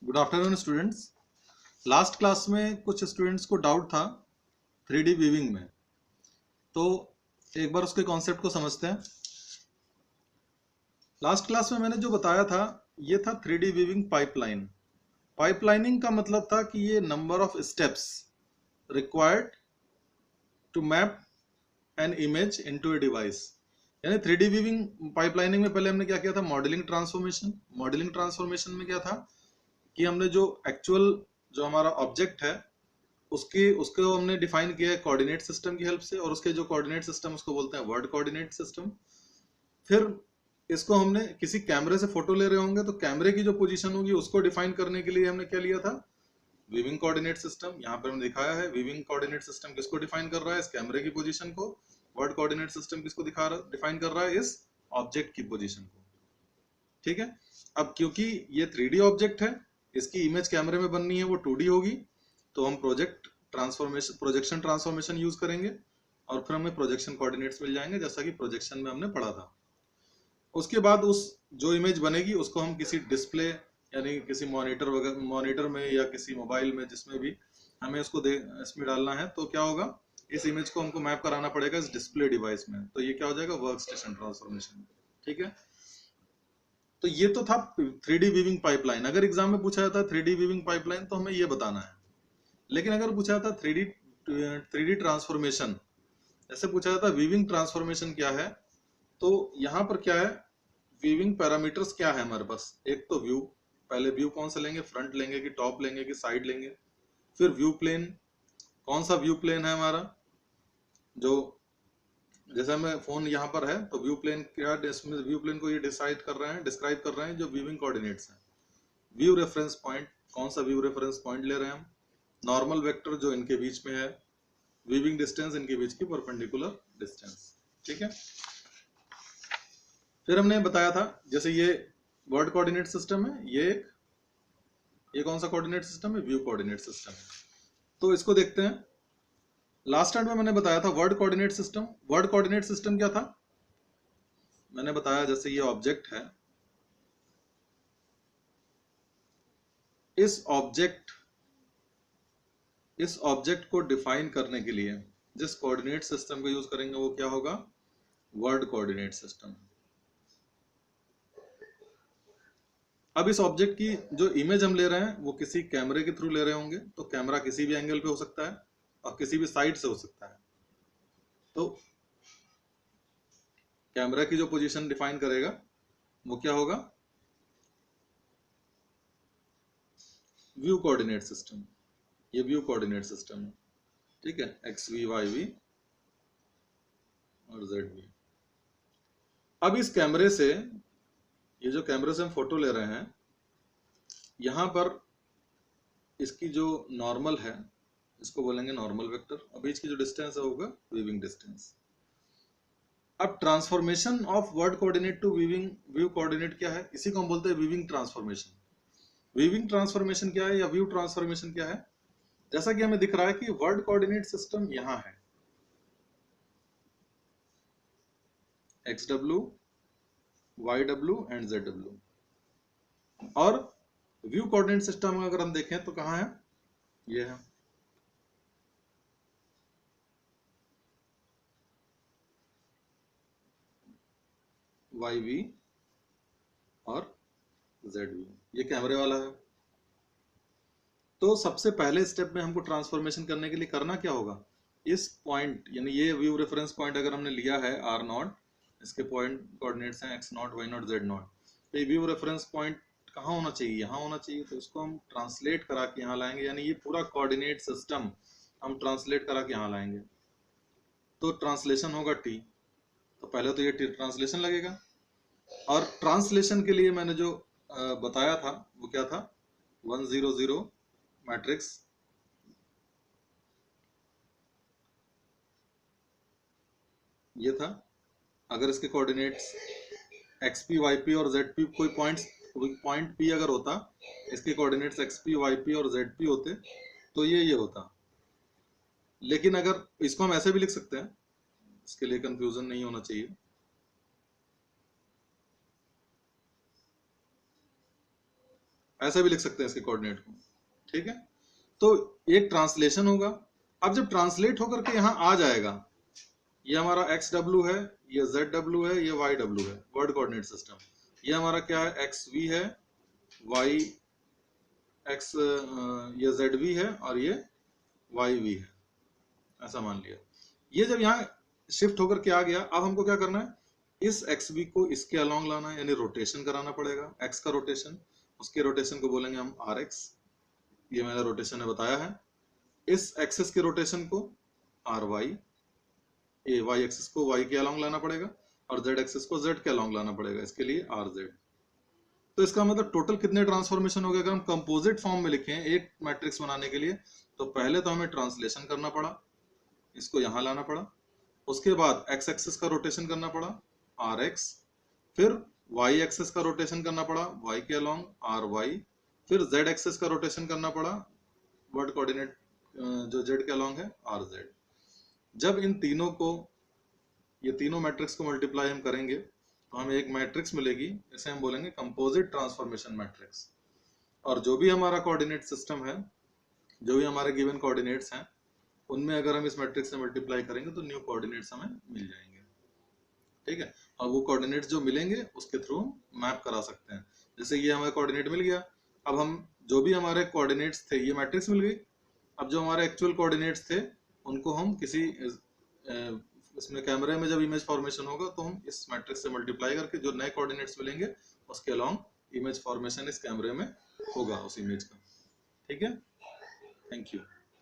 Good afternoon students. Last class में कुछ students को डाउट था 3D वीविंग में, तो एक बार उसके कॉन्सेप्ट को समझते हैं। लास्ट क्लास में मैंने जो बताया था ये था 3D वीविंग पाइपलाइन। पाइपलाइनिंग का मतलब था कि ये number of steps required to map an image into a device. यानी 3D वीविंग पाइपलाइनिंग में पहले हमने क्या किया था, मॉडलिंग ट्रांसफॉर्मेशन। मॉडलिंग ट्रांसफॉर्मेशन में क्या था कि हमने जो एक्चुअल जो हमारा ऑब्जेक्ट है उसको हमने डिफाइन किया है कोऑर्डिनेट सिस्टम की हेल्प से, और उसके जो कोऑर्डिनेट सिस्टम उसको बोलते हैं वर्ड कोऑर्डिनेट सिस्टम। फिर इसको हमने किसी कैमरे से फोटो ले रहे होंगे तो कैमरे की जो पोजीशन होगी उसको डिफाइन करने के लिए हमने क्या लिया था, वीविंग कोऑर्डिनेट सिस्टम। यहाँ पर हमने दिखाया है वीविंग कोऑर्डिनेट सिस्टम किसको डिफाइन कर रहा है, इस कैमरे की पोजीशन को। वर्ड कोऑर्डिनेट सिस्टम किसको डिफाइन कर रहा है, इस ऑब्जेक्ट की पोजीशन को। ठीक है। अब क्योंकि ये 3D ऑब्जेक्ट है, इसकी इमेज कैमरे में बननी है, वो 2D होगी, तो हम प्रोजेक्शन ट्रांसफॉर्मेशन यूज करेंगे और फिर हमें प्रोजेक्शन कोऑर्डिनेट्स मिल जाएंगे, जैसा कि प्रोजेक्शन में हमने पढ़ा था। उसके बाद उस जो इमेज बनेगी उसको हम किसी डिस्प्ले यानी किसी मॉनिटर में या किसी मोबाइल में, जिसमें भी हमें उसको इसमें डालना है, तो क्या होगा, इस इमेज को हमको मैप कराना पड़ेगा इस डिस्प्ले डिवाइस में। तो ये क्या हो जाएगा, वर्क स्टेशन ट्रांसफॉर्मेशन। ठीक है। तो ये तो था 3D वीविंग पाइपलाइन। अगर एग्जाम में पूछा जाता है 3D वीविंग पाइपलाइन तो हमें ये बताना है। लेकिन अगर पूछा जाता 3D ट्रांसफॉर्मेशन, ऐसे पूछा जाता वीविंग ट्रांसफॉर्मेशन क्या है, तो यहाँ पर क्या है, वीविंग पैरामीटर्स क्या है हमारे पास। एक तो व्यू, पहले व्यू कौन सा लेंगे, फ्रंट लेंगे कि टॉप लेंगे कि साइड लेंगे। फिर व्यू प्लेन, कौन सा व्यू प्लेन है हमारा, जो जैसे हमें फोन यहाँ पर है तो व्यू प्लेन क्या, व्यू प्लेन को ये डिसाइड कर रहे हैं, डिस्क्राइब कर रहे हैं जो वीविंग कोऑर्डिनेट्स हैं। व्यू रेफरेंस पॉइंट, कौन सा व्यू रेफरेंस पॉइंट ले रहे हैं हम। नॉर्मल वेक्टर जो इनके बीच में है, वीविंग डिस्टेंस इनके बीच की परपेंडिकुलर डिस्टेंस। ठीक है। फिर हमने बताया था जैसे ये वर्ड कोऑर्डिनेट सिस्टम है, ये कौन सा कोऑर्डिनेट सिस्टम है, व्यू कोऑर्डिनेट सिस्टम है। तो इसको देखते हैं। लास्ट टाइम में मैंने बताया था word coordinate system. Word coordinate system क्या था, मैंने बताया जैसे ये ऑब्जेक्ट है, इस ऑब्जेक्ट को डिफाइन करने के लिए जिस कोऑर्डिनेट सिस्टम का यूज करेंगे वो क्या होगा, वर्ड कोऑर्डिनेट सिस्टम। अब इस ऑब्जेक्ट की जो इमेज हम ले रहे हैं वो किसी कैमरे के थ्रू ले रहे होंगे, तो कैमरा किसी भी एंगल पे हो सकता है और किसी भी साइड से हो सकता है। तो कैमरा की जो पोजीशन डिफाइन करेगा वो क्या होगा, व्यू कोऑर्डिनेट सिस्टम। ये व्यू कोऑर्डिनेट सिस्टम है। ठीक है, एक्स वी वाई वी और जेड वी। अब इस कैमरे से, ये जो कैमरे से हम फोटो ले रहे हैं, यहां पर इसकी जो नॉर्मल है इसको बोलेंगे नॉर्मल वेक्टर, और बीच की जो डिस्टेंस है होगा वीविंग डिस्टेंस। अब transformation of world coordinate to viewing view coordinate क्या है, इसी को हम बोलते हैं वीविंग ट्रांसफॉर्मेशन। वीविंग ट्रांसफॉर्मेशन क्या है या व्यू ट्रांसफॉर्मेशन क्या है, जैसा कि हमें दिख रहा है कि वर्ड कोऑर्डिनेट सिस्टम यहां है, X W Y W and Z W, और व्यू कोऑर्डिनेट सिस्टम अगर हम देखें तो कहां है, ये है। वाई वी और जेड वी, ये कैमरे वाला है। तो सबसे पहले स्टेप में हमको ट्रांसफॉर्मेशन करने के लिए करना क्या होगा, इस पॉइंट यानी ये व्यू रेफरेंस पॉइंट अगर हमने लिया है आर नॉट, इसके पॉइंट कोऑर्डिनेट्स हैं X nought Y nought Z nought, तो ये व्यू रेफरेंस पॉइंट कहाँ होना चाहिए, यहाँ होना चाहिए। तो इसको हम ट्रांसलेट करा के यहाँ लाएंगे, यानी ये पूरा कोऑर्डिनेट सिस्टम हम ट्रांसलेट करा के यहाँ लाएंगे। तो ट्रांसलेशन होगा टी, तो पहले तो ये टी ट्रांसलेशन लगेगा, और ट्रांसलेशन के लिए मैंने जो बताया था वो क्या था, 100 मैट्रिक्स, ये था। अगर इसके coordinates X P Y P और जेड पी, कोई पॉइंट पी अगर होता, इसके coordinates X P Y P और जेड पी होते, तो ये होता। लेकिन अगर इसको हम ऐसे भी लिख सकते हैं, इसके लिए कंफ्यूजन नहीं होना चाहिए। ऐसा भी लिख सकते हैं इसके कोऑर्डिनेट को, ठीक है। तो एक ट्रांसलेशन होगा। अब जब ट्रांसलेट होकर के यहाँ आ जाएगा, ये हमारा एक्स डब्ल्यू है, ये जेड डब्ल्यू है, ये वाई डब्ल्यू है, वर्ड कोऑर्डिनेट सिस्टम। ये हमारा क्या है, एक्स वी है, वाई एक्स, ये जेड वी है और ये वाई वी है, ऐसा मान लिया। ये जब यहाँ शिफ्ट होकर के आ गया, अब हमको क्या करना है, इस एक्स वी को इसके अलोंग लाना है, यानी रोटेशन कराना पड़ेगा, एक्स का रोटेशन, उसके रोटेशन को बोलेंगे हम आर एक्स, ये मैंने रोटेशन में बताया है। इस एक्सिस के रोटेशन को आर वाई, ये वाई एक्सिस को वाई के अलोंग लाना पड़ेगा और जेड एक्सिस को जेड के अलोंग लाना पड़ेगा, इसके लिए आर जेड। तो इसका मतलब टोटल कितने ट्रांसफॉर्मेशन हो गए। अगर हम कंपोजिट फॉर्म में लिखें एक मैट्रिक्स बनाने के लिए, तो पहले तो हमें ट्रांसलेशन करना पड़ा, इसको यहां लाना पड़ा, उसके बाद एक्स एक्सिस का रोटेशन करना पड़ा आर एक्स, फिर वाई एक्सिस का रोटेशन करना पड़ा वाई के अलोंग आर वाई, फिर जेड एक्सिस का रोटेशन करना पड़ा वर्ड कोऑर्डिनेट जो जेड के अलोंग है आर जेड। जब इन तीनों को, ये तीनों मैट्रिक्स को मल्टीप्लाई हम करेंगे तो हमें एक मैट्रिक्स मिलेगी, इसे हम बोलेंगे कंपोजिट ट्रांसफॉर्मेशन मैट्रिक्स। और जो भी हमारा कोऑर्डिनेट सिस्टम है, जो भी हमारे गिवन कोऑर्डिनेट्स हैं, उनमें अगर हम इस मैट्रिक्स से मल्टीप्लाई करेंगे तो न्यू कोऑर्डिनेट्स हमें मिल जाएंगे, ठीक है। और वो कोऑर्डिनेट्स जो मिलेंगे उसके थ्रू मैप करा सकते हैं। जैसे ये हमें कोऑर्डिनेट मिल गया, अब हम जो भी हमारे कोऑर्डिनेट्स थे, ये मैट्रिक्स मिल गई, अब जो हमारे एक्चुअल कोऑर्डिनेट्स थे उनको हम किसी इसमें कैमरे में जब इमेज फॉर्मेशन होगा तो हम इस मैट्रिक्स से मल्टीप्लाई करके जो नए कोऑर्डिनेट्स मिलेंगे उसके अलोंग इमेज फॉर्मेशन इस कैमरे में होगा उस इमेज का, ठीक है। Thank you.